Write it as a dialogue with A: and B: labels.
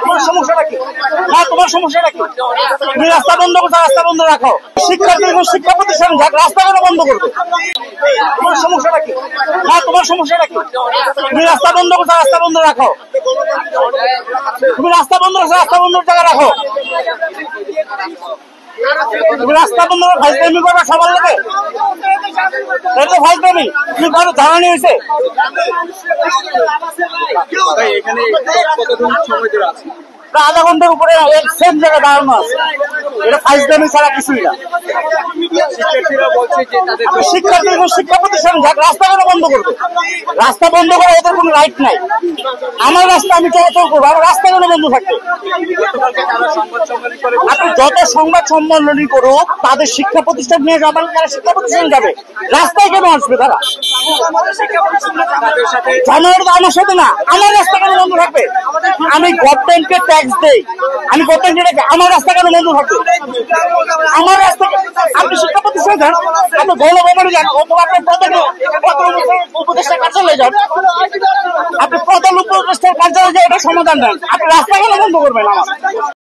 A: তোমার সমস্যাটা কি? না, তোমার সমস্যাটা কি? তুমি রাস্তা বন্ধ করছো, রাস্তা বন্ধ রাখো। শিক্ষার্থী শিক্ষা প্রতিষ্ঠান যাক, রাস্তা কেন বন্ধ করবে? তোমার সমস্যাটা কি? না, তোমার সমস্যাটা কি? তুমি রাস্তা বন্ধ করছো, রাস্তা বন্ধ রাখো। তুমি রাস্তা বন্ধ করছো, রাস্তা বন্ধ জায়গা রাখো। তুমি রাস্তা বন্ধ করে ফাইজলামি করবে সবার লোকে? এটা তো ফাইজলামি। তুমি কারো জানানি হয়েছে?
B: এখানে কতক্ষণ সময় ধরে আছে?
A: আধা ঘন্টার উপরে সেম জায়গায় দাঁড়ানো আছে। এটা ফাইজলামি ছাড়া কিছুই না।
B: শিক্ষার্থীরা বলছে যে তাদের
A: শিক্ষার্থী শিক্ষা প্রতিষ্ঠান যাক, রাস্তা কেন বন্ধ করবে? রাস্তা বন্ধ করে ওদের কোনো রাইট নাই। আমার রাস্তা আমি চলাচল করবো, আমার রাস্তা কেন বন্ধ থাকবে?
B: তারা সংবাদ সম্মেলন করে
A: আপনি যত সংবাদ সম্মেলনই করুক, তাদের শিক্ষা প্রতিষ্ঠান নিয়ে যাবেন, তারা শিক্ষা প্রতিষ্ঠান যাবে, রাস্তায় কেন আসবে তারা?
B: তাদের সাথে
A: জনগণ আমার সাথে না, আমার রাস্তা কেন বন্ধ থাকবে? আমি গভর্নমেন্টকে ট্যাক্স দেই, আমি গভর্নমেন্টকে, আমার রাস্তা কেন বন্ধ থাকবে? আমার রাস্তা আপনি শিক্ষা প্রতিষ্ঠানে যান, আপনি গণভবনে যান, অথবা আপনি প্রধান উপদেষ্টা কার্যালয়ে যান, আপনি প্রধান উপদেষ্টার কার্যালয়ে এটা সমাধান দেন। আপনি রাস্তা কেন বন্ধ করবেন আমার?